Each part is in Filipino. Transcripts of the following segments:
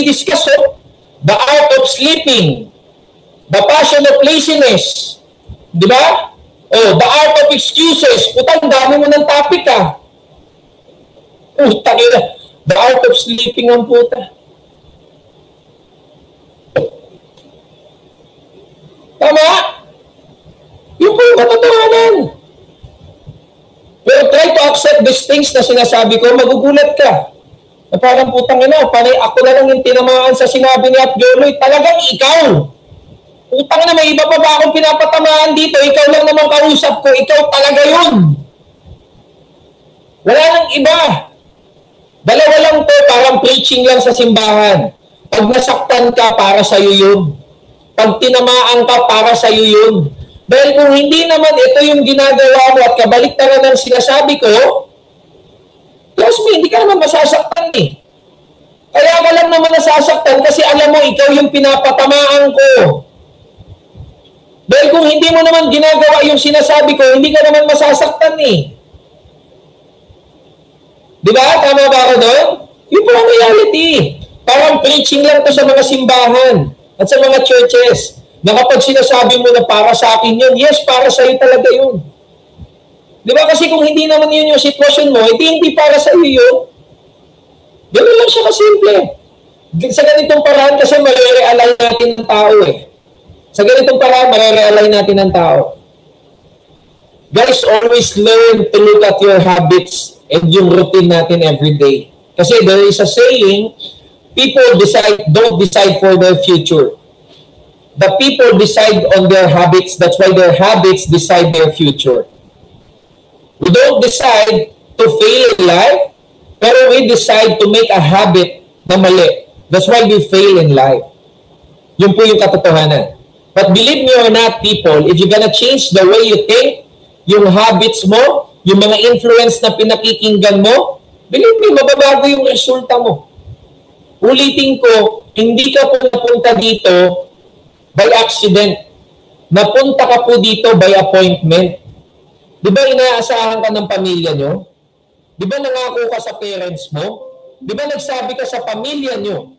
i-discuss, oh. The art of sleeping. The passion of laziness. Di ba? Oh, the art of excuses. Putang, dami mo ng topic, ah. Putang ina. The art of sleeping ang puta. Tama? Yung po yung katotohanan. Pero try to accept these things na sinasabi ko, magugulat ka. Na parang putang ina, panay ako na lang yung tinamaan sa sinabi ni Apjoloy. Talagang ikaw. Putang na, may iba pa ba akong pinapatamaan dito? Ikaw lang naman kausap ko. Ikaw talaga yun. Wala nang iba. Dalawa lang to, parang preaching lang sa simbahan. Pag nasaktan ka, para sa'yo yun. Pag tinamaan ka, para sa'yo yun. Dahil kung hindi naman ito yung ginagawa mo at kabaliktaran ng sinasabi ko, trust me, hindi ka naman masasaktan eh. Kaya ka lang naman nasasaktan kasi alam mo, ikaw yung pinapatamaan ko. Dahil kung hindi mo naman ginagawa yung sinasabi ko, hindi ka naman masasaktan eh. Di ba? Tama ba ako doon? Yun po ang reality. Parang preaching lang to sa mga simbahan at sa mga churches. Na kapag sinasabi mo na para sa akin yun, yes, para sa'yo talaga yun. Di ba? Kasi kung hindi naman yun yung sitwasyon mo, hindi para sa'yo yun. Ganun lang siya kasimple. Sa ganitong paraan kasi marirealize natin ng tao eh. Sa ganitong paraan, marirealize natin ng tao. Guys, always learn to look at your habits and yung routine natin every day. Kasi there is a saying, people don't decide for their future. The people decide on their habits. That's why their habits decide their future. We don't decide to fail in life, pero we decide to make a habit na mali. That's why we fail in life. Yun po yung katotohanan. But believe me or not, people, if you're gonna change the way you think, yung habits mo, yung mga influence na pinakikinggan mo, believe me, mababago yung resulta mo. Ulitin ko, hindi ka po napunta dito by accident. Napunta ka po dito by appointment. Di ba inaasahan ka ng pamilya nyo? Di ba nangako ka sa parents mo? Di ba nagsabi ka sa pamilya nyo?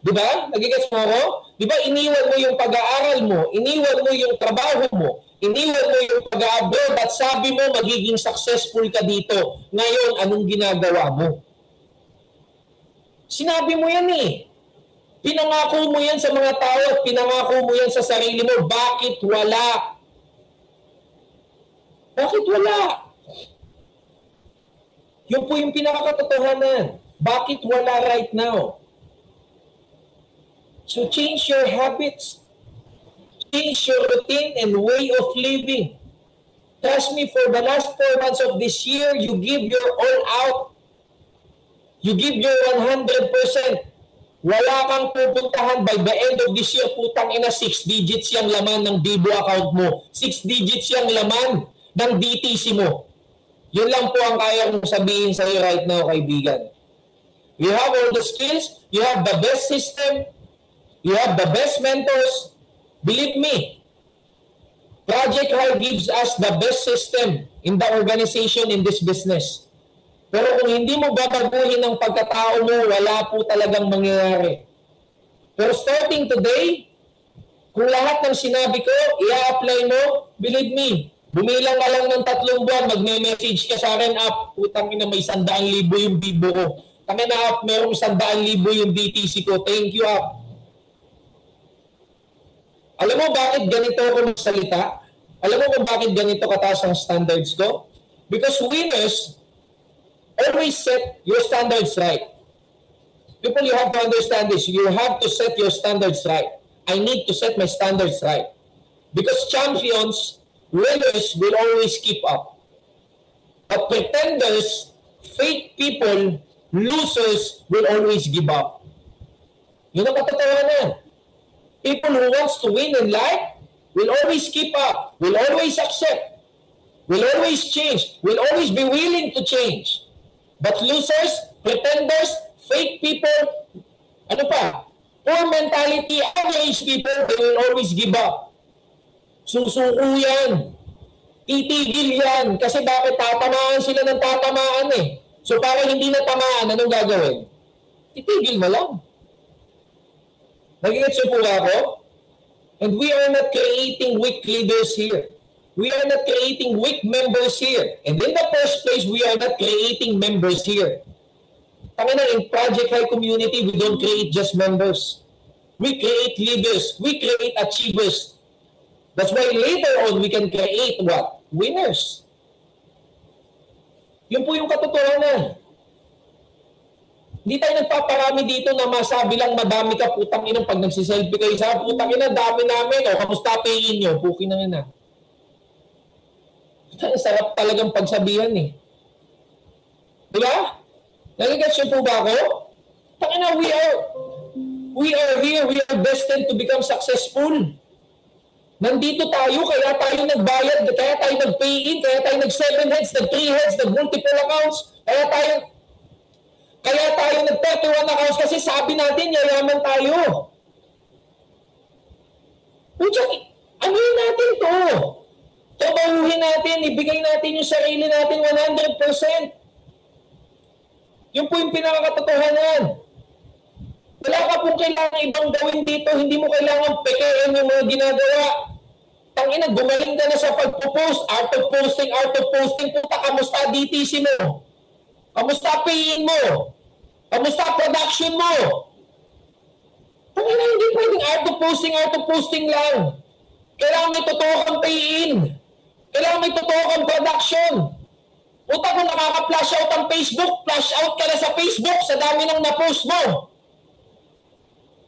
Di ba? Nagigets mo ako? Di ba iniwan mo yung pag-aaral mo? Iniwan mo yung trabaho mo? Iniwan mo yung pag-abroad at sabi mo magiging successful ka dito. Ngayon, anong ginagawa mo? Sinabi mo yan eh. Pinangako mo yan sa mga tao at pinangako mo yan sa sarili mo. Bakit wala? Bakit wala? Yun po yung pinakakatotohanan. Bakit wala right now? So change your habits. Change your routine and way of living. Trust me, for the last 4 months of this year, you give your all out. You give your 100%. Wala kang pupuntahan by the end of this year, putang ina, 6 digits yung laman ng Bibo account mo. 6 digits yung laman ng DTC mo. Yun lang po ang kaya kong sabihin sa iyo right now, kaibigan. You have all the skills, you have the best system, you have the best mentors. Believe me, Project High gives us the best system in the organization in this business. Pero kung hindi mo babaguhin ang pagkatao mo, wala po talagang mangyayari. Pero starting today, kung lahat ng sinabi ko, i-apply mo, believe me, bumilang ka lang ng 3 buwan, magme-message ka sa akin, putang ina, may 100,000 yung Bibo ko. Tangin na, merong 100,000 yung DTC ko. Thank you, Alam mo bakit ganito ako magsalita? Alam mo kung bakit ganito kataas ang standards ko? Because winners always set your standards right. People, you have to understand this. You have to set your standards right. I need to set my standards right. Because champions, winners will always keep up. But pretenders, fake people, losers will always give up. Yun ang katotohanan. People who wants to win in life will always keep up, will always accept, will always change, will always be willing to change. But losers, pretenders, fake people, poor mentality, average people, they will always give up. Susuko yan. Titigil yan. Kasi bakit tatamaan sila ng tatamaan eh. So para hindi na tamaan, anong gagawin? Titigil na lang. Nagigets po ba ako? And we are not creating weak leaders here. We are not creating weak members here. And in the first place, we are not creating members here. In Project High Community, we don't create just members. We create leaders. We create achievers. That's why later on, we can create what? Winners. Yun po yung katotohanan. Hindi tayo nagpaparami dito na masabi lang madami ka, putang ina, pag nagsiselfie kayo sa putang ina, dami namin, o kamusta payin nyo, pukin na ina. Sarap talagang pagsabihan eh. Diba? Nagigets yun po ba ako? Tangina, we are here, we are destined to become successful. Nandito tayo, kaya tayo nagbayad, kaya tayo nag-pay in, kaya tayo nag-7 heads, nag-3 heads, nag-multiple accounts, kaya tayo nag-31 accounts kasi sabi natin, yayaman tayo. Putsang, anuhin natin to. Trabahuhin natin, ibigay natin yung sarili natin 100%. Yun po yung pinakakatotohanan. Wala ka pong kailangan ibang gawin dito, hindi mo kailangan pekein yung mga ginagawa. Tangina, gumaling ka na sa pagpo-post, art of posting, puta, kamusta DTC mo? Kamusta payin mo? Kamusta production mo? Tangina, hindi pwedeng art of posting lang. Kailangan may totoo kang payin. Kailangan may totoo kang production. Puta, kung nakaka-flash out ang Facebook, flash out ka na sa Facebook sa dami ng na-post mo.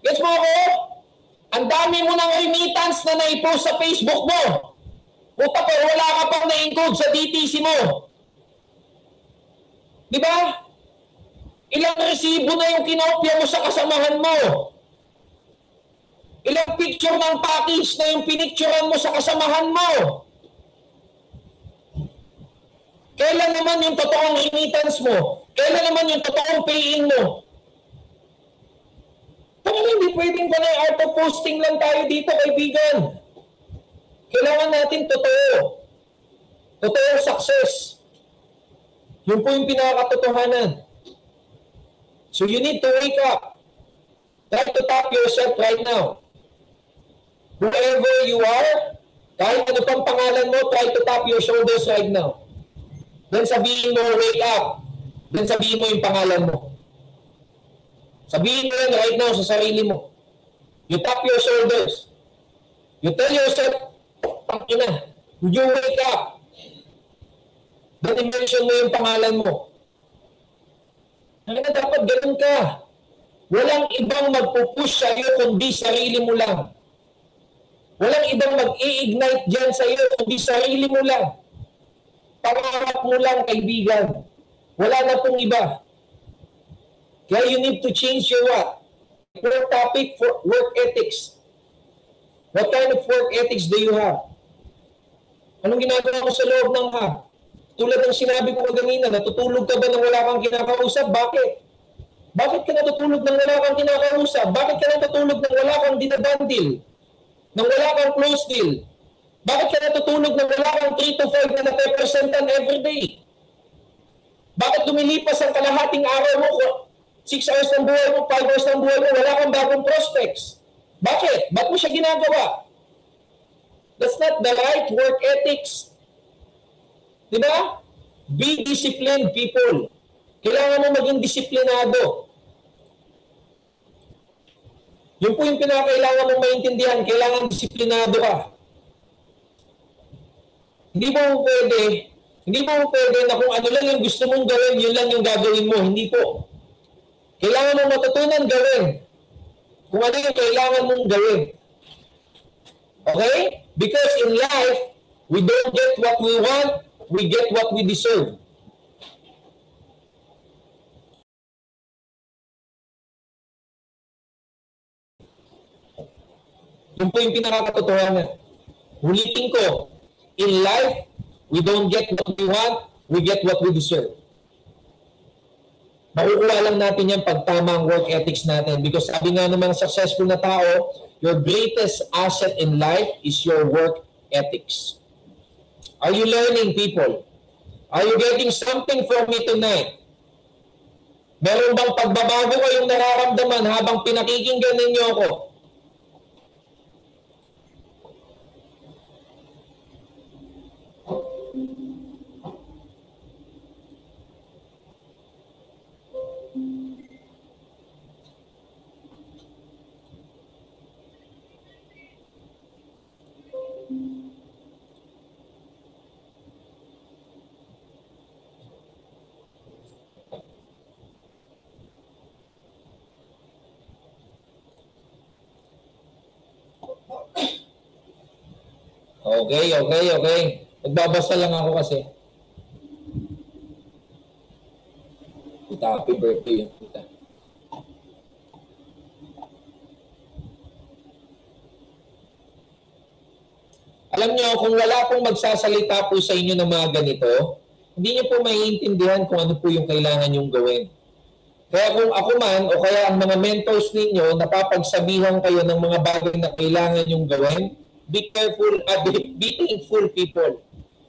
Gets mo ako? Ang dami mo ng remittance na na-post sa Facebook mo. Puta ko, wala ka pang na-include sa DTC mo. Di ba? Ilang resibo na yung kinopya mo sa kasamahan mo. Ilang picture ng package na yung pinicturean mo sa kasamahan mo. Kailan naman yung totoong remittance mo? Kailan naman yung totoong pay-in mo? Hindi pwedeng pala art of posting lang tayo dito, kaibigan. Kailangan natin totoo. Totoong success. Yun po yung pinakatotohanan. So you need to wake up. Try to tap yourself right now. Whoever you are, kahit ano pang pangalan mo, try to tap your shoulders right now. Then sabihin mo, wake up. Then sabihin mo yung pangalan mo. Sabihin mo yan right now sa sarili mo. You tap your shoulders. You tell yourself, tangina, you wake up. Then i-mention mo yung pangalan mo. Tangina, dapat ganun ka. Walang ibang magpupush sa'yo kundi sarili mo lang. Walang ibang mag-i-ignite dyan sa'yo kundi sarili mo lang. Pangarap mo lang, kaibigan. Wala na pong iba. Kaya you need to change your what? Your topic for work ethics. What kind of work ethics do you have? Anong ginagawa mo sa loob ng hub? Tulad ng sinabi ko kanina, natutulog ka ba nang wala kang kinakausap? Bakit? Bakit ka natutulog nang wala kang kinakausap? Bakit ka natutulog nang wala kang dinabandil? Nang wala kang close deal? Bakit ka natutulog nang wala kang 3 to 5 na nape-presentan everyday? Bakit lumilipas ang kalahating araw mo, 6 hours ng buhay mo, 5 hours ng buhay mo, wala kang bagong prospects? Bakit? Ba't mo siya ginagawa? That's not the right work ethics. Diba? Be disciplined, people. Kailangan mo maging disiplinado. Yun po yung pinakailangan mong maintindihan. Kailangan disiplinado ka. Hindi mo pwede na kung ano lang yung gusto mong gawin, yun lang yung gagawin mo. Hindi po. Kailangan mong matutunan gawin. Kung ano yung kailangan mong gawin. Okay? Because in life, we don't get what we want, we get what we deserve. Yun po yung pinakakatotohanan. Ulitin ko, in life, we don't get what we want, we get what we deserve. Makukuha lang natin yan pag tama ang work ethics natin. Because sabi nga ng mga successful na tao, your greatest asset in life is your work ethics. Are you learning, people? Are you getting something from me tonight? Meron bang pagbabago kayong nararamdaman habang pinakikinggan ninyo ako? Okay. Nagbabasa lang ako kasi. Happy birthday yung puta. Alam nyo, kung wala pong magsasalita po sa inyo ng mga ganito, hindi nyo po maiintindihan kung ano po yung kailangan nyong gawin. Kaya kung ako man o kaya ang mga mentors ninyo napapagsabihan kayo ng mga bagay na kailangan nyong gawin, be careful, be thankful people.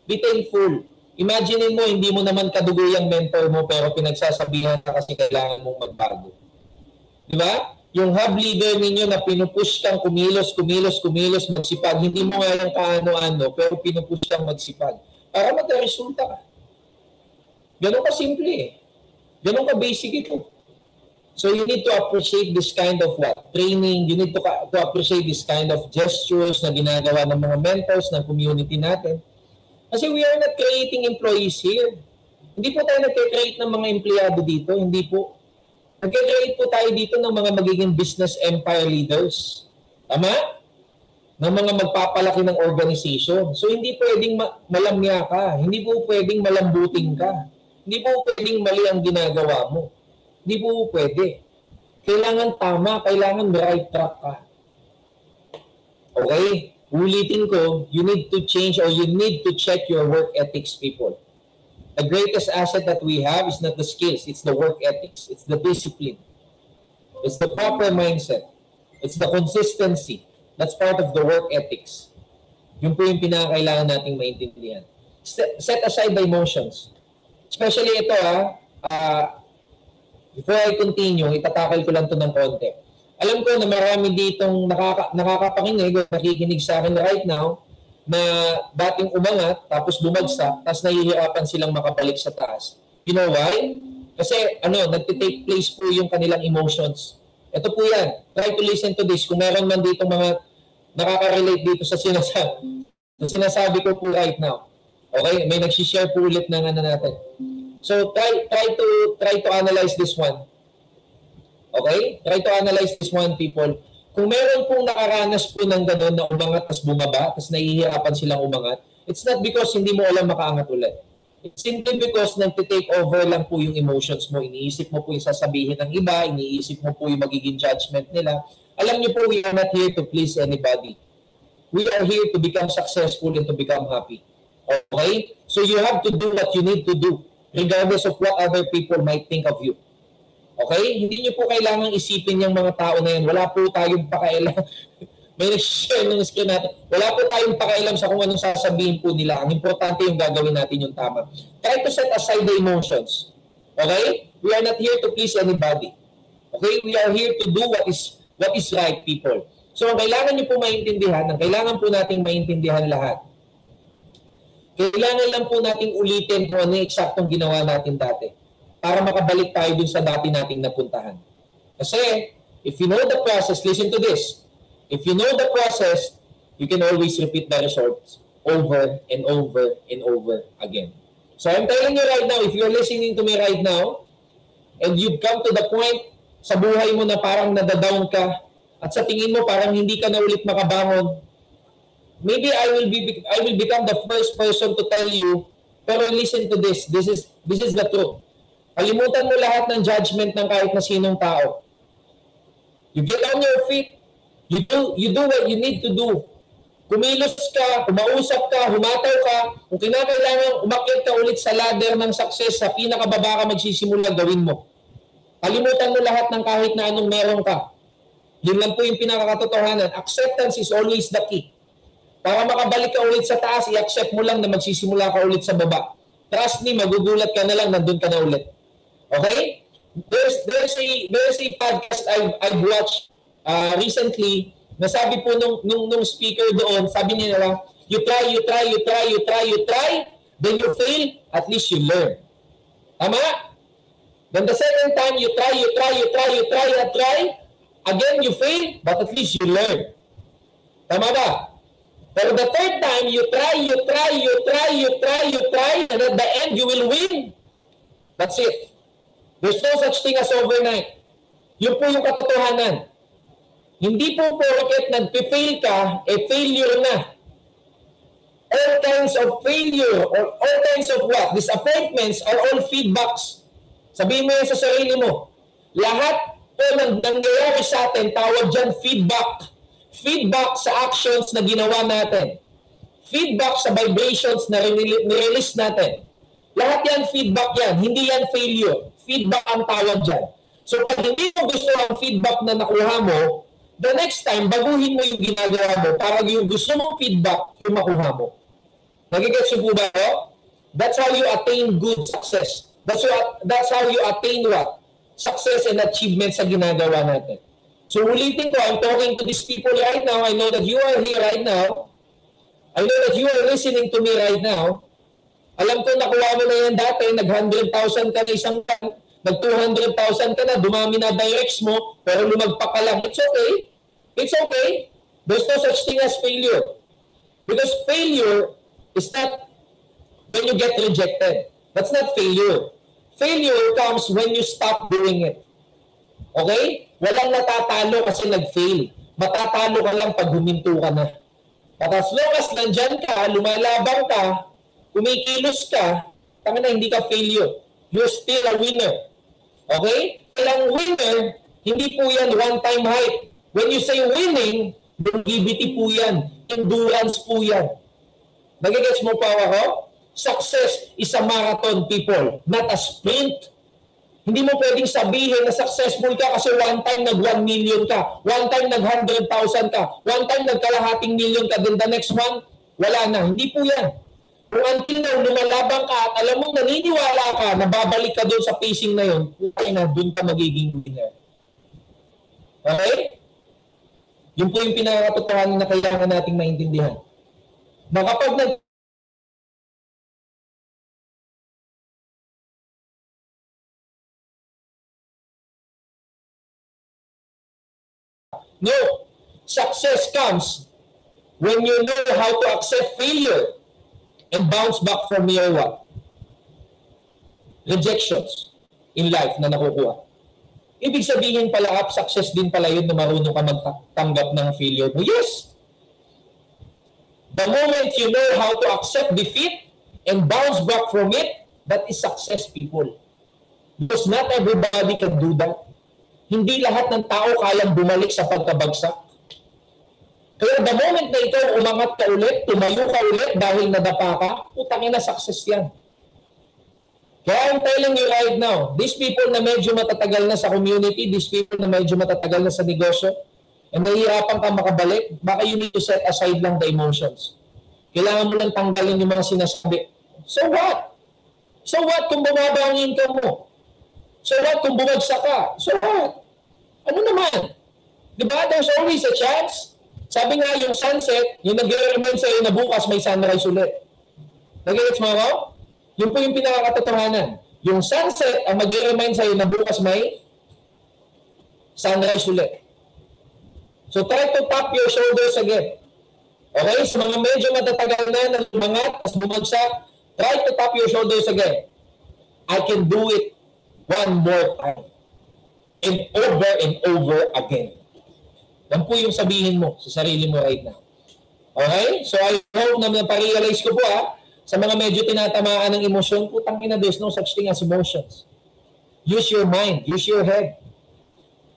Be thankful. Imagine mo, hindi mo naman kadugo yung mentor mo pero pinagsasabihan ka kasi kailangan mong magbago. Di ba? Yung hub leader ninyo na pinupush kang kumilos, magsipag, hindi mo nga yung kaano-ano, pero pinupush kang magsipag. Para magkaresulta ka. Ganun ka simple eh. Ganun ka basic ito. So you need to appreciate this kind of what? Training. You need to appreciate this kind of gestures na ginagawa ng mga mentors ng community natin. Kasi we are not creating employees here. Hindi po tayo nagkikreate ng mga empleyado dito. Hindi po. Nagkikreate po tayo dito ng mga magiging business empire leaders. Tama? Ng mga magpapalaki ng organization. So hindi pwedeng malamya ka. Hindi po pwedeng malambuting ka. Hindi po pwedeng mali ang ginagawa mo. Hindi po pwede. Kailangan tama, kailangan right track ka. Okay? Ulitin ko, you need to change or you need to check your work ethics, people. The greatest asset that we have is not the skills, it's the work ethics. It's the discipline. It's the proper mindset. It's the consistency. That's part of the work ethics. Yun po yung pinakailangan nating maintindihan. Set aside the emotions. Especially ito before I continue, itatakal ko lang to ng konti. Alam ko na marami ditong nakakapakinig o nakikinig sa akin right now na dating umangat, tapos bumagsak, tapos nahihirapan silang makabalik sa taas. You know why? Kasi nagtitake place po yung kanilang emotions. Ito po yan. Try to listen to this. Kung meron man dito mga nakaka-relate dito sa sinasabi ko po right now. Okay? May nagsishare po ulit ng natin. So try to analyze this one. Okay? Try to analyze this one, people. Kung meron pong nakaranas po ng gano'n na umangat tas bumaba, tas nahihirapan silang umangat, it's not because hindi mo alam makaangat ulit. It's simply because nagtitake over lang po yung emotions mo. Iniisip mo po yung sasabihin ng iba, iniisip mo po yung magiging judgment nila. Alam niyo po, we are not here to please anybody. We are here to become successful and to become happy. Okay? So you have to do what you need to do, regardless of what other people might think of you. Okay? Hindi nyo po kailangang isipin yung mga tao na yan. Wala po tayong pakailan. May nag-share ng screen natin. Wala po tayong pakailan sa kung anong sasabihin po nila. Ang importante yung gagawin natin yung tama. Try to set aside the emotions. Okay? We are not here to please anybody. Okay? We are here to do what is right, people. So, ang kailangan nyo po maintindihan, ang kailangan po nating maintindihan lahat, kailangan lang po nating ulitin kung ano yung eksaktong ginawa natin dati, para makabalik tayo dun sa dati nating napuntahan. Kasi, if you know the process, listen to this. If you know the process, you can always repeat the results over and over and over again. So I'm telling you right now, if you're listening to me right now, and you've come to the point sa buhay mo na parang nadadown ka, at sa tingin mo parang hindi ka na ulit makabangon, maybe I will become the first person to tell you, pero listen to this. This is the truth. Kalimutan mo lahat ng judgment ng kahit na sinong tao. You get on your feet. You do what you need to do. Kumilos ka, kumausap ka, humataw ka. Kung kinakailangan umakyat ka ulit sa ladder ng success, sa pinakababa ka magsisimula, gawin mo. Kalimutan mo lahat ng kahit na anong meron ka. Yun lang po yung pinakakatotohanan. Acceptance is always the key. Para makabalik ka ulit sa taas, i-accept mo lang na magsisimula ka ulit sa baba. Trust me, magugulat ka na lang, nandun ka na ulit. Okay? there's a podcast I've watched recently na sabi po nung speaker doon, sabi nila, you try, then you fail, at least you learn. Tama? Then the second time, you try, again you fail, but at least you learn. Tama ba? Pero the third time, you try, and at the end, you will win. That's it. There's no such thing as overnight. Yun po yung katotohanan. Hindi po porket nag-fail ka, failure na. All kinds of failure or all kinds of what? Disappointments are all feedbacks. Sabihin mo yan sa sarili mo. Lahat po ng nangyayari sa atin, tawag dyan feedback. Feedback sa actions na ginawa natin. Feedback sa vibrations na nirelease natin. Lahat yan, feedback yan. Hindi yan failure. Feedback ang tawag dyan. So, pag hindi mo gusto ang feedback na nakuha mo, the next time, baguhin mo yung ginagawa mo para yung gusto mong feedback yung makuha mo. Nagigets po ba ito? That's how you attain good success. That's how you attain what? Success and achievement sa ginagawa natin. So, ulitin ko, I'm talking to these people right now. I know that you are here right now. I know that you are listening to me right now. Alam ko, nakuha mo na yan dati, nag-100,000 ka na isang tan, nag-200,000 ka na, dumami na directs mo, pero lumagpak ka lang. It's okay. It's okay. There's no such thing as failure. Because failure is not when you get rejected. That's not failure. Failure comes when you stop doing it. Okay? Walang natatalo kasi nag-fail. Matatalo ka lang pag huminto ka na. But as long as nandyan ka, lumalabang ka, kumikilos ka, tama na, hindi ka failure. You're still a winner. Okay? Kailang winner, hindi po yan one-time hype. When you say winning, longevity po yan. Endurance po yan. Nagigets mo pa ako? Success is a marathon, people, not a sprint. Hindi mo pwedeng sabihin na successful ka kasi one time nag 1 million ka, one time nag 100,000 ka, one time nagkalahating million ka, then the next one, wala na. Hindi po yan. Kung until now, lumalabang ka at alam mong naniniwala ka na babalik ka doon sa pacing na yun, okay na, doon ka magiging winner. Okay? Yun po yung pinakatotohanan na kailangan nating maintindihan. Na kapag no, success comes when you know how to accept failure and bounce back from your what? Rejections in life na nakukuha. Ibig sabihin pala, success din pala yun na marunong ka magtanggap ng failure mo. Yes! The moment you know how to accept defeat and bounce back from it, that is success, people. Because not everybody can do that. Hindi lahat ng tao kayang bumalik sa pagkabagsak. Kaya the moment na ikaw umangat ka ulit, tumayo ka ulit dahil nadapa ka, utangin na success yan. Kaya I'm telling you right now, these people na medyo matatagal na sa community, these people na medyo matatagal na sa negosyo, and nahihirapan ka makabalik, baka you need to set aside lang the emotions. Kailangan mo lang tanggalin yung mga sinasabi. So what? So what kung bumaba ang income mo? So what kung bumagsak ka? So what? Ano naman? Diba? There's always a chance. Sabi nga yung sunset, yung nag-remind sa'yo na bukas may sunrise ulit. Nag-gets mo ako? Yun po yung pinakakatotohanan. Yung sunset ang mag-remind sa'yo na bukas may sunrise ulit. So try to tap your shoulders again. Okay? Sa mga medyo matatagal na lumangat, tapos bumagsak, try to tap your shoulders again. I can do it one more time. And over again. Yan po yung sabihin mo sa sarili mo right now. Okay? So I hope na naparealize ko po sa mga medyo tinatamaan ng emosyon, putang ina, there's no such thing as emotions. Use your mind. Use your head.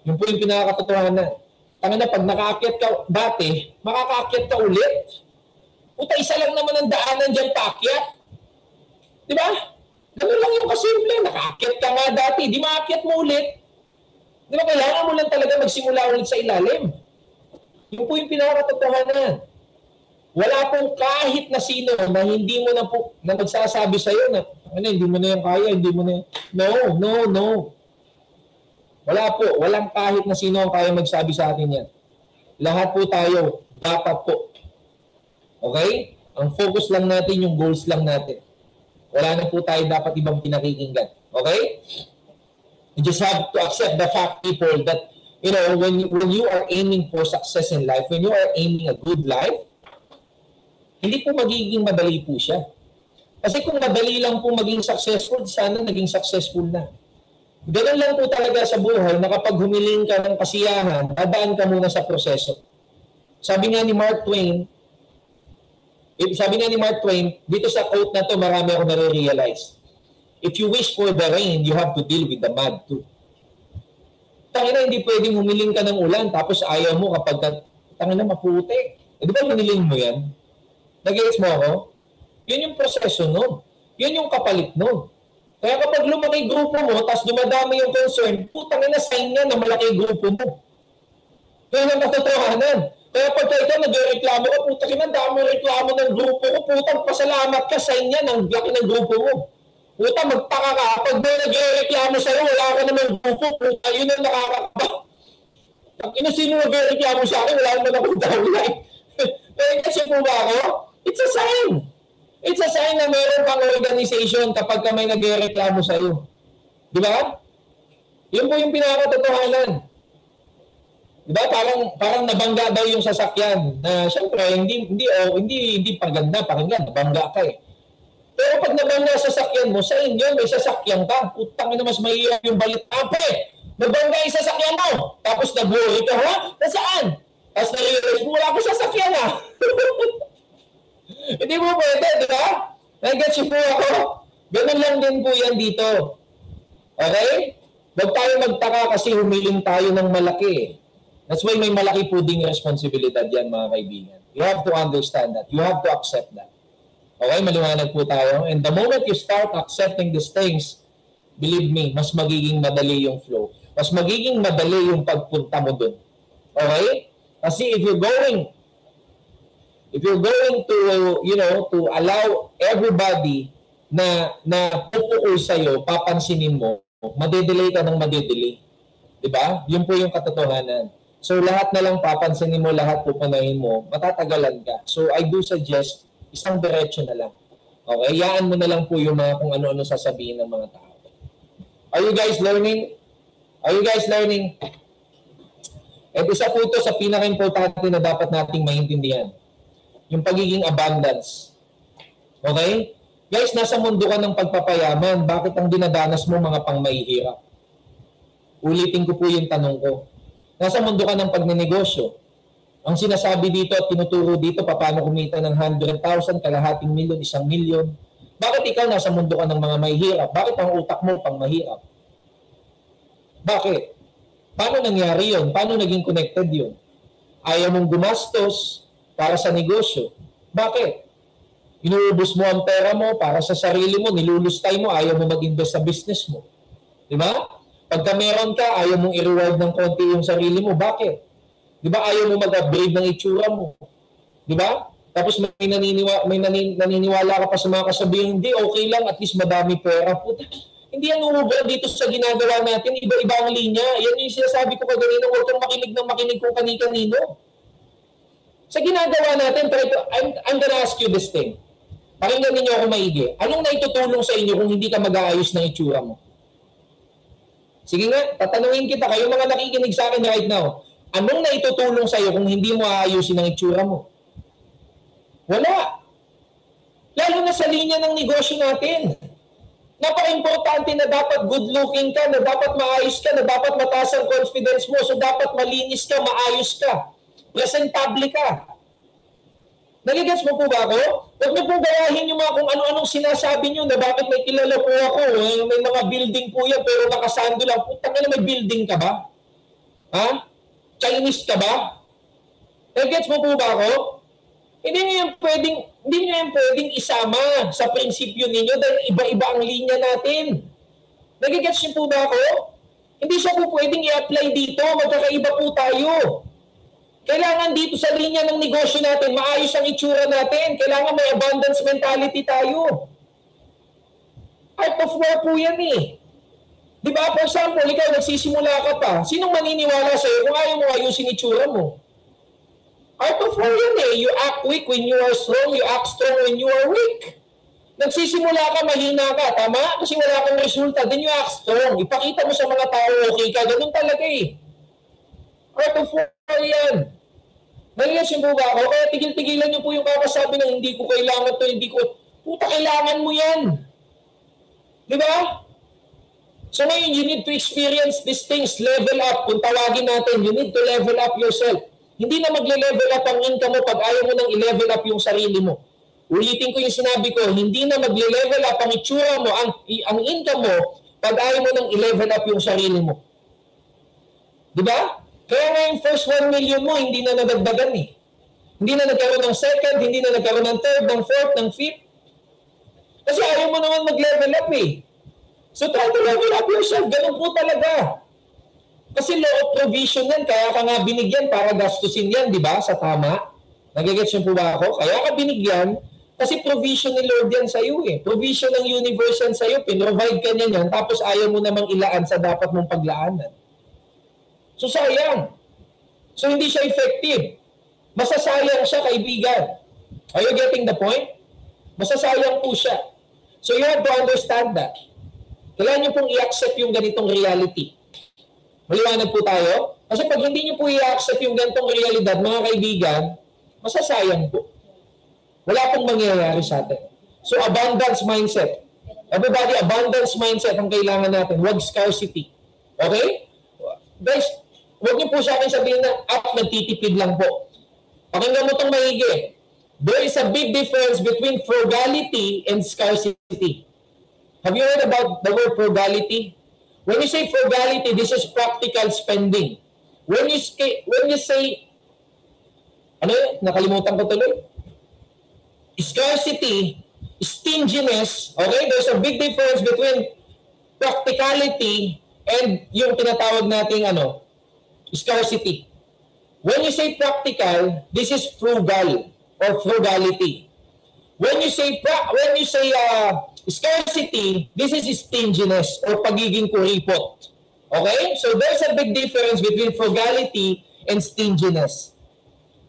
Yun po yung pinakakatotohanan. Tangina, pag nakaakyat ka dati, makakaakyat ka ulit. Puta, isa lang naman ang daanan dyan paakyat. Di ba? Ganun lang yung kasimple. Nakaakyat ka nga dati, di maakyat mo ulit. Di ba, kailangan mo lang talaga magsimula ulit sa ilalim. Yun po yung pinakatotohanan. Wala pong kahit na sino na hindi mo na po, na magsasabi sa'yo na, ano, hindi mo na yan kaya, hindi mo na yan. No. Wala po. Walang kahit na sino ang kaya magsabi sa atin yan. Lahat po tayo, dapat po. Okay? Ang focus lang natin, yung goals lang natin. Wala na po tayo dapat ibang pinakikinggan. Okay? You just have to accept the fact, people, that, you know, when you are aiming for success in life, when you are aiming a good life, hindi po magiging madali po siya. Kasi kung madali lang po maging successful, sana naging successful na. Ganun lang po talaga sa buhay na kapag humiling ka ng kasiyahan, dadaan ka muna sa proseso. Sabi nga ni Mark Twain, dito sa quote na to, marami ako nare-realize. If you wish for the rain, you have to deal with the mud too. Tangina, hindi pwedeng humiling ka ng ulan tapos ayaw mo kapag tangina maputi. Di ba hiniling mo yan? Nag-gets mo ako? Yun yung proseso nun. Yun yung kapalit nun. Kaya kapag lumaki grupo mo, tapos dumadami yung concern, putang ina, sign yan na malaki grupo mo. Yun ang katotohanan. Kaya pagka ikaw nag-reklamo ka, putang ina, dami reklamo ng grupo ko, putang pasalamat ka, sign yan ang laki ng grupo mo. Putang magtaka ka, pag may nag-reklamo sa'yo, wala ka naman grupo, putang yun ang nakakaba. Pag ina, sino nag-reklamo sa akin, wala naman akong downline. Kaya kasi po ba ako? It's a sign. It's a sign na meron pang organization kapag ka may nagreklamo sa iyo. Di ba? Yun po yung pinakatotohanan. Di ba? Parang nabangga daw yung sasakyan na syempre hindi paganda pakinggan, nabangga ka eh. Pero pag nabangga sa sasakyan mo, sa inyo may sasakyan ka. Putang ina, mas mahirap yung balit. Ape, nabangga yung sasakyan mo. Tapos nag-worry ka, ha? Nasaan? Tapos na-realize mo, wala ko sasakyan ha. Hindi mo pwede, di ba? Nag-gets po ako. Ganun lang din po yan dito. Okay? Huwag tayo magtaka kasi humiling tayo ng malaki. That's why may malaki po ding responsibilidad yan, mga kaibigan. You have to understand that. You have to accept that. Okay? Maliwanag po tayo. And the moment you start accepting these things, believe me, mas magiging madali yung flow. Mas magiging madali yung pagpunta mo dun. Okay? Kasi if you're going to, you know, to allow everybody na pupukol sa'yo, papansinin mo, madedelay ka ng madedelay. Diba? Yun po yung katotohanan. So, lahat na lang papansinin mo, lahat pupanahin mo, matatagalan ka. So, I do suggest, isang diretso na lang. Okay? Yaan mo na lang po yung mga kung ano-ano sasabihin ng mga tao. Are you guys learning? Are you guys learning? At isa po ito sa pinaka-importante na dapat nating maintindihan. Yung pagiging abundance. Okay? Guys, nasa mundo ka ng pagpapayaman. Bakit ang dinadanas mo mga pangmahihirap? Ulitin ko po yung tanong ko. Nasa mundo ka ng pagnenegosyo. Ang sinasabi dito at tinuturo dito, paano kumita ng 100,000, kalahating milyon, 1 milyon. Bakit ikaw nasa mundo ka ng mga mahihirap? Bakit ang utak mo pang mahirap? Bakit? Paano nangyari yun? Paano naging connected yun? Ayaw mong gumastos para sa negosyo. Bakit? Inuubos mo ang pera mo para sa sarili mo, nilulustay mo, ayaw mo mag-invest sa business mo. Di ba? Pagka meron ka, ayaw mong i-reward ng konti yung sarili mo. Bakit? Di ba? Ayaw mo mag-upgrade ng itsura mo. Di ba? Tapos may naniniwala ka pa sa mga kasabihan, hindi, okay lang, at least madami pera. Puta, hindi yan uubra dito sa ginagawa natin. Iba-iba ang linya. Yan yung sinasabi ko kanina, huwag kang makinig kung kani-kanino. Sa ginagawa natin, I'm gonna ask you this thing. Pakinggan ninyo ako maigi. Anong naitutulong sa inyo kung hindi ka mag-aayos ng itsura mo? Sige nga, tatanungin kita, kayo mga nakikinig sa akin right now, anong naitutulong sa iyo kung hindi mo aayusin ang itsura mo? Wala. Lalo na sa linya ng negosyo natin. Napaka-importante na dapat good-looking ka, na dapat maayos ka, na dapat mataas ang confidence mo, so dapat malinis ka, maayos ka, presentable ka. Nagigets mo po ba ako? Huwag niyo po gawahin yung mga kung ano-anong sinasabi niyo na bakit may kilala po ako, may mga building po yan, pero nakasando lang. Putang ina, may building ka ba? Ha? Chinese ka ba? Nagigets mo po ba ako? Hindi niyo yan pwedeng isama sa prinsipyo ninyo dahil iba-iba ang linya natin. Nagigets niyo po ba ako? Hindi siya po pwedeng i-apply dito. Magkakaiba po tayo. Kailangan dito sa linya ng negosyo natin, maayos ang itsura natin. Kailangan may abundance mentality tayo. Art of war po yan eh. Di ba? For example, ikaw nagsisimula ka pa. Sinong maniniwala sa'yo kung ayaw mo ayusin itsura mo? Art of war yan eh. You act weak when you are strong. You act strong when you are weak. Nagsisimula ka, mahina ka. Tama? Kasi wala kang resulta. Then you act strong. Ipakita mo sa mga tao, okay ka. Ganun talaga eh. Art of war yan. Nalilasin po ba ako? Kaya tigil-tigilan niyo po yung kakasabi ng hindi ko kailangan to, hindi ko... Puta, kailangan mo yan. Di ba? So ngayon, you need to experience these things, level up. Kung tawagin natin, you need to level up yourself. Hindi na magle-level up ang income mo pag ayaw mo nang i-level up yung sarili mo. Ulitin ko yung sinabi ko, hindi na magle-level up ang itsura mo, ang income mo, pag ayaw mo nang i-level up yung sarili mo. Di ba? Kaya ngayon, first 1 million mo, hindi na nadagdagan eh. Hindi na nagkaroon ng second, hindi na nagkaroon ng third, ng fourth, ng fifth. Kasi ayaw mo naman mag-level up eh. So try to level up yourself. Ganun po talaga. Kasi law of provision yan. Kaya ka nga binigyan para gastusin yan, di ba? Sa tama. Nagigets yun po ba ako? Kaya ka binigyan kasi provision ni Lord yan sa'yo eh. Provision ng universe yan sa'yo. Pinrovide ka niya yan. Tapos ayaw mo namang ilaan sa dapat mong paglaanan. So sayang. So hindi siya effective. Masasayang siya, kaibigan. Are you getting the point? Masasayang po siya. So you have to understand that. Kailangan nyo pong i-accept yung ganitong reality. Maliwanag po tayo? Kasi pag hindi nyo po i-accept yung ganitong realidad, mga kaibigan, masasayang po. Wala pong mangyayari sa atin. So abundance mindset. Everybody, abundance mindset ang kailangan natin. Huwag scarcity. Okay? Guys, huwag nyo po sa akin sabihin na nagtitipid lang po. Pakinggan mo itong maigi. There is a big difference between frugality and scarcity. Have you heard about the word frugality? When you say frugality, this is practical spending. When you say, ano yun? Nakalimutan ko tuloy. Scarcity, stinginess, okay? There's a big difference between practicality and yung tinatawag nating scarcity. When you say practical, this is frugal or frugality. When you say scarcity, this is stinginess or pagiging kuripot. Okay? So there's a big difference between frugality and stinginess.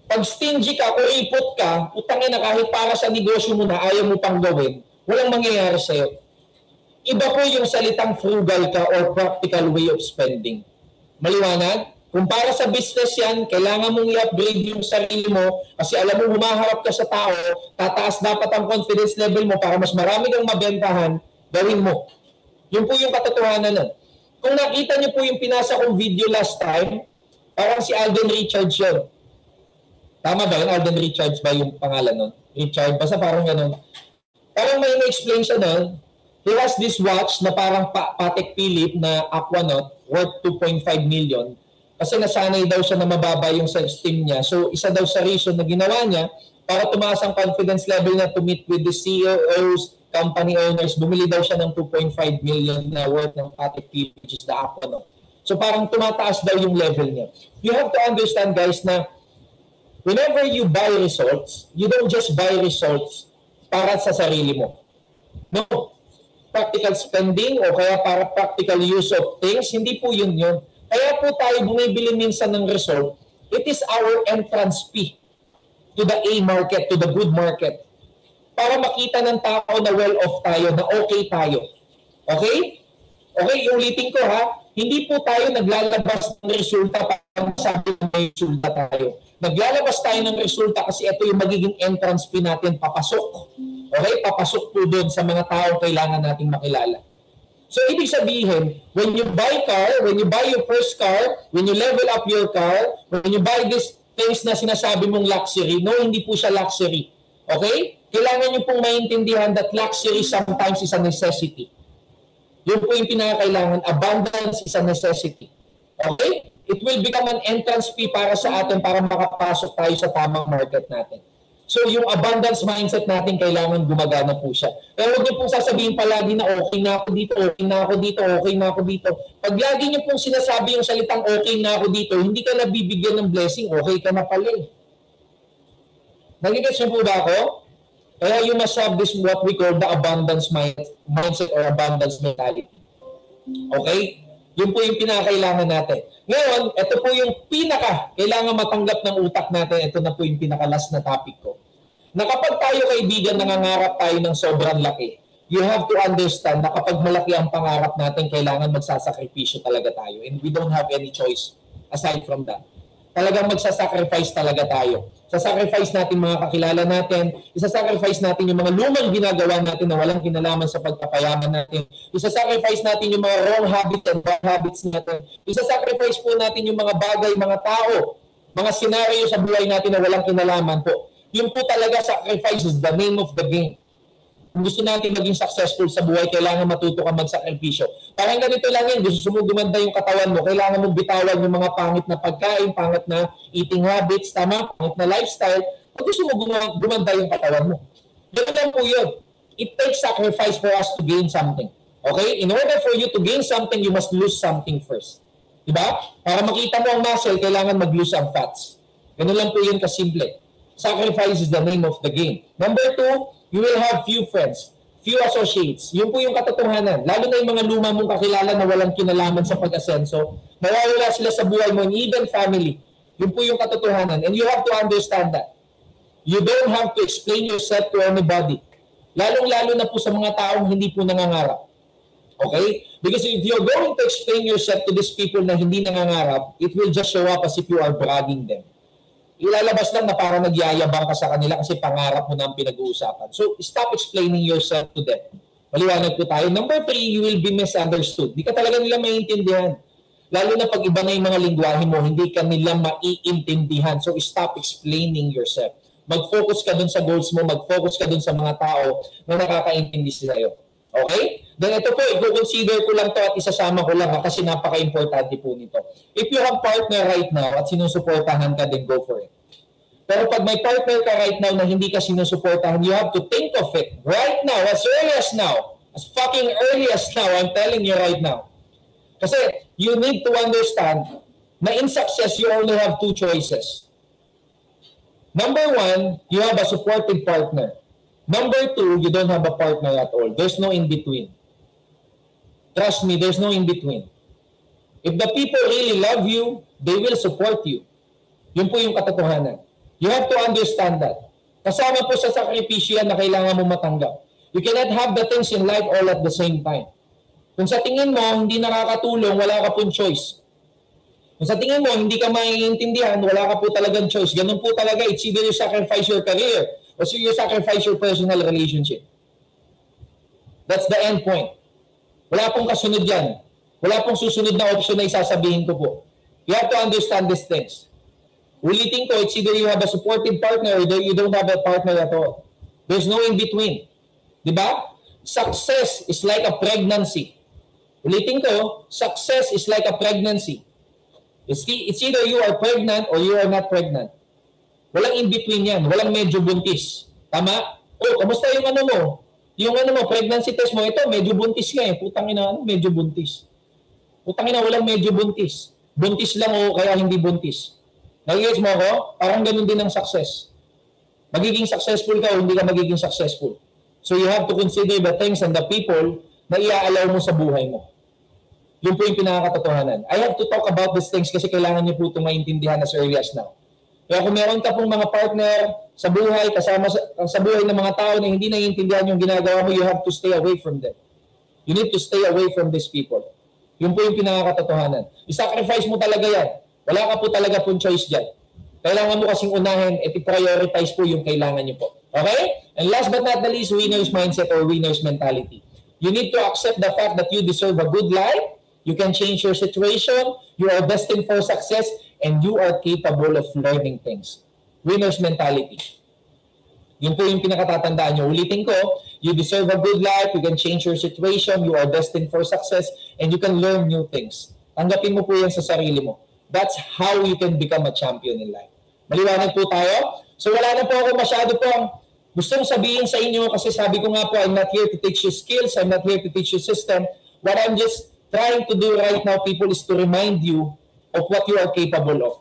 Pag stingy ka, kuripot ka, utangin na kahit para sa negosyo mo na ayaw mo pang gawin, walang mangyayari sa'yo. Iba po yung salitang frugal ka or practical way of spending. Maliwanag? Kung para sa business yan, kailangan mong i-upgrade yung sarili mo kasi alam mo, humaharap ka sa tao, tataas dapat ang confidence level mo para mas marami kang mabentahan, gawin mo. Yun po yung katotohanan nun. Kung nakita niyo po yung pinasa kong video last time, parang si Alden Richards yun. Tama ba yun? Alden Richards ba yung pangalan nun? Richard, basta parang gano'n. Parang may na-explain siya nun. He has this watch na parang Patek Philippe na Aquanaut worth 2.5 million. Kasi nasanay daw siya na mababa yung self-esteem niya. So, isa daw sa reason na ginawa niya para tumaas ang confidence level niya to meet with the CEOs, company owners, bumili daw siya ng 2.5 million na worth ng Patek Philippe, which is the Aquanaut. So, parang tumataas daw yung level niya. You have to understand, guys, na whenever you buy results, you don't just buy results para sa sarili mo. No. Practical spending o kaya para practical use of things, hindi po yun. Kaya po tayo bumibili minsan ng result, it is our entrance fee to the A market, to the good market. Para makita ng tao na well-off tayo, na okay tayo. Okay? Okay, ulitin ko ha. Hindi po tayo naglalabas ng resulta para masabi na may resulta tayo. Naglalabas tayo ng resulta kasi ito yung magiging entrance fee natin papasok. Okay? Papasok po doon sa mga tao kailangan nating makilala. So, ibig sabihin, when you buy car, when you buy your first car, when you level up your car, when you buy these things na sinasabi mong luxury, no, hindi po siya luxury. Okay? Kailangan nyo pong maintindihan that luxury sometimes is a necessity. Yun po yung pinakakailangan. Abundance is a necessity. Okay? It will become an entrance fee para sa atin para makapasok tayo sa tamang market natin. So, yung abundance mindset natin, kailangan gumagana po siya. Pero huwag niyo pong sasabihin palagi na okay na ako dito, okay na ako dito, okay na ako dito. Pag lagi niyo pong sinasabi yung salitang okay na ako dito, hindi ka nabibigyan ng blessing, okay ka na pala eh. Nagigets niyo po ba ako? Kaya you must have this what we call the abundance mindset or abundance mentality. Okay? Yun po yung pinakailangan natin. Ngayon, ito po yung kailangan matanggap ng utak natin. Ito na po yung pinaka-last na topic ko. Na kapag tayo kaibigan, nangangarap tayo ng sobrang laki, you have to understand na kapag malaki ang pangarap natin, kailangan magsasakripisyo talaga tayo. And we don't have any choice aside from that. Talagang magsasacrifice talaga tayo. Sasacrifice natin mga kakilala natin, isasacrifice natin yung mga lumang ginagawa natin na walang kinalaman sa pagpapayaman natin, isasacrifice natin yung mga wrong habits and bad habits natin, isasacrifice po natin yung mga bagay, mga tao, mga senaryo sa buhay natin na walang kinalaman po. Yun po talaga, sacrifice is the name of the game. Kung gusto natin maging successful sa buhay, kailangan matuto ka magsakripisyo. Parang ganito lang yan, gusto mo gumanda yung katawan mo, kailangan mong bitawan yung mga pangit na pagkain, pangit na eating habits, tama, pangit na lifestyle. Kung gusto mo gumanda yung katawan mo. Ganun lang po yun. It takes sacrifice for us to gain something. Okay? In order for you to gain something, you must lose something first. Diba? Para makita mo ang muscle, kailangan mag-lose ang fats. Ganun lang po yun kasimple. Sacrifice is the name of the game. Number 2, you will have few friends, few associates. Yun po yung katotohanan. Lalo na yung mga luma mong kakilala na walang kinalaman sa pag-asenso, mawawala sila sa buhay mo, and even family. Yun po yung katotohanan. And you have to understand that. You don't have to explain yourself to anybody. Lalong-lalo na po sa mga taong hindi po nangangarap. Okay? Because if you're going to explain yourself to these people na hindi nangangarap, it will just show up as if you are bragging them. Ilalabas lang na parang nagyayabang ka sa kanila kasi pangarap mo na ang pinag-uusapan. So, stop explaining yourself to them. Maliwanag po tayo. Number 3, you will be misunderstood. Di ka talaga nila maiintindihan. Lalo na pag iba na yung mga lingwahe mo, hindi ka nila maiintindihan. So, stop explaining yourself. Mag-focus ka dun sa goals mo, mag-focus ka dun sa mga tao na nakakaintindi sa'yo. Okay? Then ito po, i-consider ko lang to at isasama ko lang kasi napaka-importante po nito. If you have partner right now at sinusuportahan ka, then go for it. Pero pag may partner ka right now na hindi ka sinusuportahan, you have to think of it right now, as early as now, as fucking early as now, I'm telling you right now. Kasi you need to understand na in success, you only have 2 choices. Number 1, you have a supportive partner. Number 2, you don't have a partner at all. There's no in-between. Trust me, there's no in-between. If the people really love you, they will support you. Yun po yung katotohanan. You have to understand that. Kasama po sa sakripisyo yan na kailangan mo matanggap. You cannot have the things in life all at the same time. Kung sa tingin mo, hindi nakakatulong, wala ka pong choice. Kung sa tingin mo, hindi ka maiintindihan, wala ka po talagang choice. Ganun po talaga, it's either you sacrifice your career or so you sacrifice your personal relationship. That's the end point. Wala pong kasunod yan. Wala pong susunod na option na isasabihin ko po. You have to understand these things. Ulitin ko, it's either you have a supportive partner or you don't have a partner at all. There's no in-between. Diba? Success is like a pregnancy. Ulitin ko, success is like a pregnancy. It's either you are pregnant or you are not pregnant. Walang in-between yan. Walang medyo buntis. Tama? Oh, kamusta yung ano mo? Yung ano mo, pregnancy test mo, ito, medyo buntis nga eh. Putang ina, medyo buntis. Putang ina, walang medyo buntis. Buntis lang o kaya hindi buntis. Nagigets mo ako? Parang ganun din ang success. Magiging successful ka o hindi ka magiging successful. So you have to consider the things and the people na iaalaw mo sa buhay mo. Yun po yung pinakakatotohanan. I have to talk about these things kasi kailangan niyo po itong maintindihan as early as now. Kaya kung meron ka pong mga partner sa buhay, kasama sa buhay ng mga tao na hindi naiintindihan yung ginagawa mo, you have to stay away from them. You need to stay away from these people. Yun po yung pinakakatotohanan. I-sacrifice mo talaga yan. Wala ka po talaga pong choice dyan. Kailangan mo kasing unahin at i-prioritize po yung kailangan niyo po. Okay? And last but not the least, winner's mindset or winner's mentality. You need to accept the fact that you deserve a good life. You can change your situation. You are destined for success. And you are capable of learning things. Winner's mentality. Yun po yung pinakatatandaan nyo. Ulitin ko, you deserve a good life. You can change your situation. You are destined for success. And you can learn new things. Tanggapin mo po yan sa sarili mo. That's how you can become a champion in life. Maliwanag po tayo? So wala na po ako masyado pong gustong sabihin sa inyo kasi sabi ko nga po, I'm not here to teach you skills. I'm not here to teach you system. What I'm just trying to do right now, people, is to remind you of what you are capable of.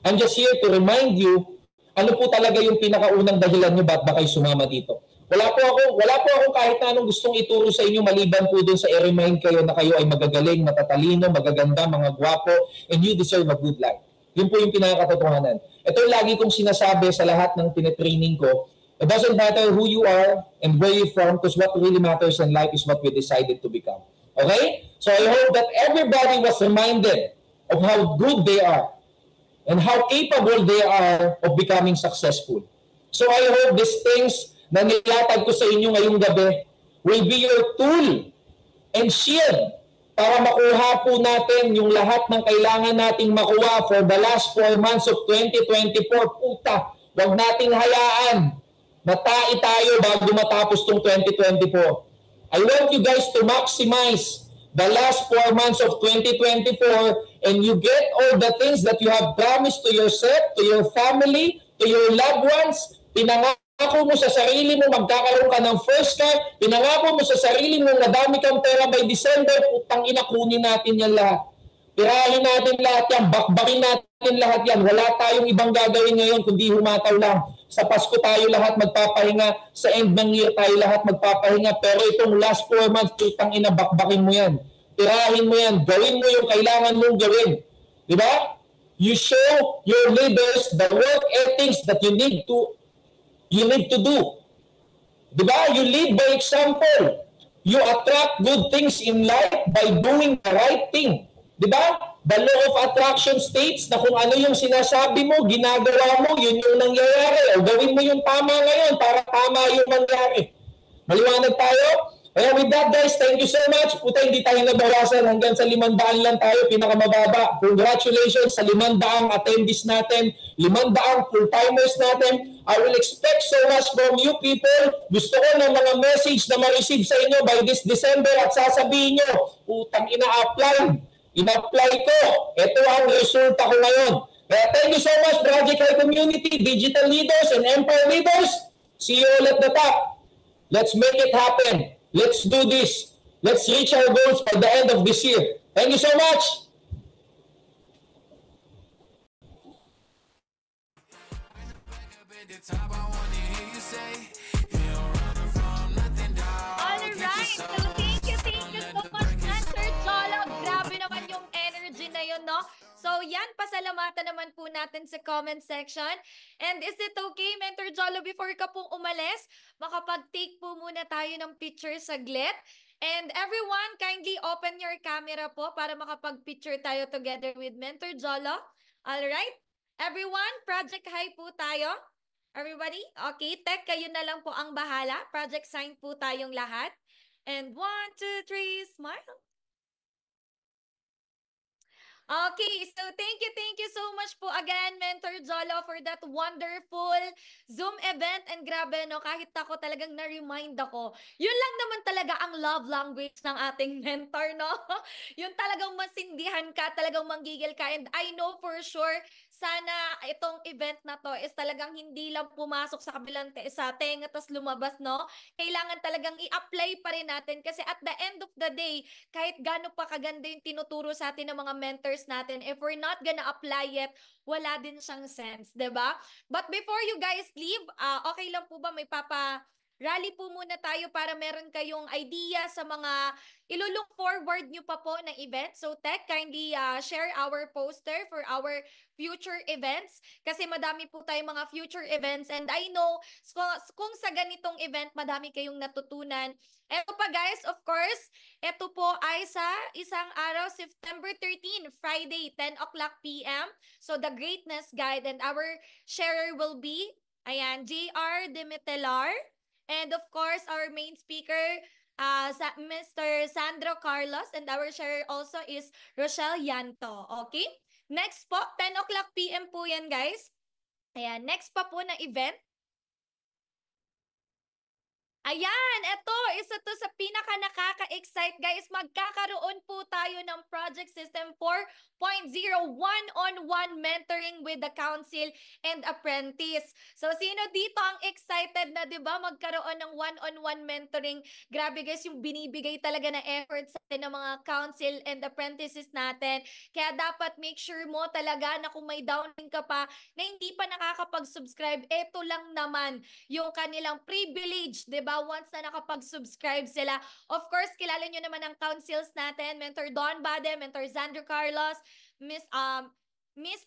I'm just here to remind you ano po talaga yung pinakaunang dahilan nyo ba't ba kayo sumama dito. Wala po ako kahit na anong gustong ituro sa inyo maliban po dun sa i-remind kayo na kayo ay magagaling, matatalino, magaganda, mga gwapo, and you deserve a good life. Yun po yung pinakakatotohanan. Ito yung lagi kong sinasabi sa lahat ng tinetraining ko. It doesn't matter who you are and where you're from because what really matters in life is what we decided to become. Okay? So I hope that everybody was reminded of how good they are and how capable they are of becoming successful. So I hope these things na nilatag ko sa inyo ngayong gabi will be your tool and shield para makuha po natin yung lahat ng kailangan nating makuha for the last 4 months of 2024. Puta, wag nating hayaan na tayo bago matapos tong 2024. I want you guys to maximize the last 4 months of 2024 and you get all the things that you have promised to yourself, to your family, to your loved ones. Pinangako mo sa sarili mo magkakaroon ka ng first car. Pinangako mo sa sarili mo madami kang pera by December. Putang ina, kunin natin yan lahat. Tirahin natin lahat yan. Bakbakin natin lahat yan. Wala tayong ibang gagawin ngayon kundi humataw lang. Sa Pasko tayo lahat magpapahinga. Sa end ng year tayo lahat magpapahinga. Pero itong last 4 months, putang ina, bakbakin mo yan. Tirahin mo yan. Gawin mo yung kailangan mong gawin. Diba? You show your leaders the work ethics that you need to do. Diba? You lead by example. You attract good things in life by doing the right thing. Diba? The law of attraction states na kung ano yung sinasabi mo, ginagawa mo, yun yung nangyayari. O gawin mo yung tama ngayon para tama yung mangyari. Maliwanag tayo? Kaya with that guys, thank you so much. Puta, hindi tayo nabawasan. Hanggang sa 500 lang tayo, pinakamababa. Congratulations sa 500 attendees natin, 500 full-timers natin. I will expect so much from you people. Gusto ko ng mga message na ma-receive sa inyo by this December at sasabihin nyo, putang ina-apply. In-apply ko. Ito ang resulta ko ngayon. Kaya thank you so much, Project High Community, digital leaders, and empire leaders. See you all at the top. Let's make it happen. Let's do this. Let's reach our goals by the end of this year. Thank you so much. Alright, so thank you so much, Mentor Cholo. Grabe naman yung energy na yun, no? So yan, pasalamatan naman po natin sa comment section. And is it okay, Mentor Jolo, before ka pong umalis, makapag-take po muna tayo ng picture saglit. And everyone, kindly open your camera po para makapag-picture tayo together with Mentor Jolo. Alright? Everyone, Project High po tayo. Everybody? Okay, Tech, kayo na lang po ang bahala. Project Sign po tayong lahat. And 1, 2, 3, smile. Okay, so thank you so much po again, Mentor Jolo, for that wonderful Zoom event. And grabe, no, kahit ako talagang na-remind ako. Yun lang naman talaga ang love language ng ating mentor, no? Yun talagang masindihan ka, talagang manggigil ka. And I know for sure, sana itong event na to is talagang hindi lang pumasok sa kabilang sa tenga tapos lumabas, no? Kailangan talagang i-apply pa rin natin kasi at the end of the day, kahit gaano pa kaganda yung tinuturo sa atin ng mga mentors natin, if we're not gonna apply it, wala din siyang sense, 'di ba? But before you guys leave, okay lang po ba may rally po muna tayo para meron kayong idea sa mga ilulook forward nyo pa po ng event. So Tech, kindly share our poster for our future events kasi madami po tayong mga future events and I know kung sa ganitong event madami kayong natutunan. Eto pa guys, of course, ito po ay sa isang araw, September 13, Friday, 10 o'clock p.m. So the Greatness Guide and our sharer will be, ayan, JR Dimitelar. And of course, our main speaker, Mr. Sandro Carlos, and our sharer also is Rochelle Yanto. Okay? Next po, 10 o'clock p.m. po yan, guys. Ayan, next pa po na event Ayan, eto, isa to sa pinaka nakaka-excite guys. Magkakaroon po tayo ng Project System 4.0 one-on-one mentoring with the council and apprentice. So sino dito ang excited na 'di ba magkaroon ng one-on-one mentoring? Grabe guys, yung binibigay talaga na effort sa atin ng mga council and apprentices natin. Kaya dapat make sure mo talaga na kung may downlink ka pa na hindi pa nakakapag-subscribe, eto lang naman yung kanilang privilege, 'di ba? Once na nakapag-subscribe sila. Of course, kilala nyo naman ang councils natin, Mentor Don Bade, Mentor Xander Carlos, Miss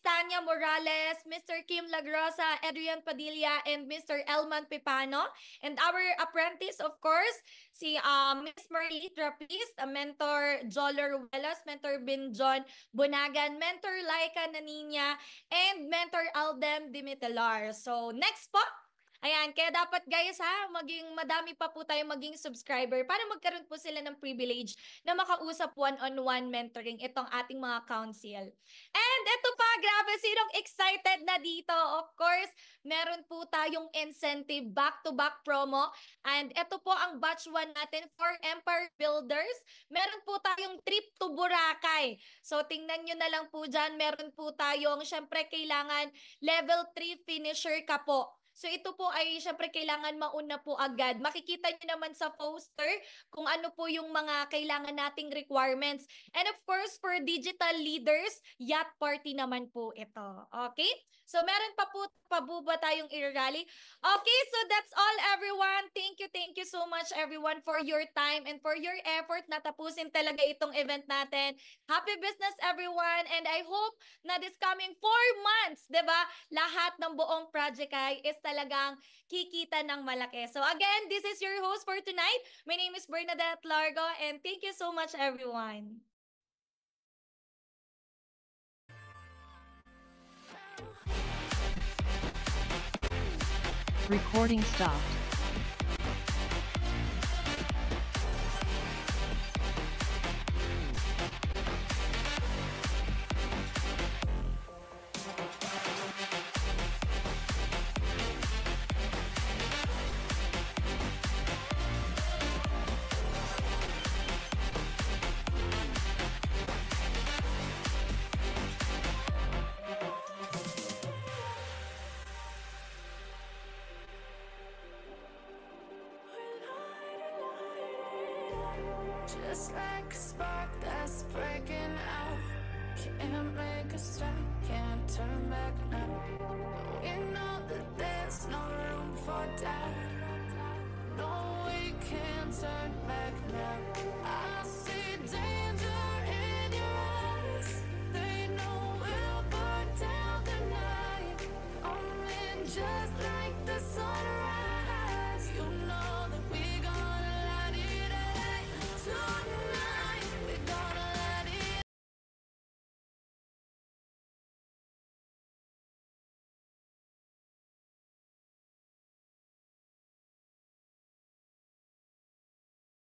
Tanya Morales, Mr. Kim Lagrosa, Adrian Padilla, and Mr. Elman Pipano. And our apprentice, of course, si Miss Marie Trapist, Mentor Joler Ruelas, Mentor Binjon Bunagan, Mentor Laika Naninya, and Mentor Aldem Dimitelar. So, next po, ayan, kaya dapat guys ha, maging madami pa po tayo maging subscriber para magkaroon po sila ng privilege na makausap one-on-one mentoring itong ating mga council. And ito pa, grabe, sinong excited na dito? Of course, meron po tayong incentive back-to-back promo. And ito po ang batch 1 natin for Empire Builders. Meron po tayong trip to Boracay. So tingnan nyo na lang po dyan, meron po tayong, syempre kailangan level 3 finisher ka po. So ito po ay syempre kailangan mauna po agad. Makikita niyo naman sa poster kung ano po yung mga kailangan nating requirements. And of course, for digital leaders, yacht party naman po ito. Okay? So meron pa po pabuba tayong i-rally. Okay, so that's all everyone. Thank you so much everyone for your time and for your effort na tapusin talaga itong event natin. Happy business everyone, and I hope na this coming 4 months, 'di ba? Lahat ng buong project ay is talagang kikita ng malaki. So again, this is your host for tonight. My name is Bernadette Largo, and thank you so much everyone. Recording stopped. Just like a spark that's breaking out. Can't make a stop, can't turn back now. We know that there's no room for doubt. No, we can't turn back now.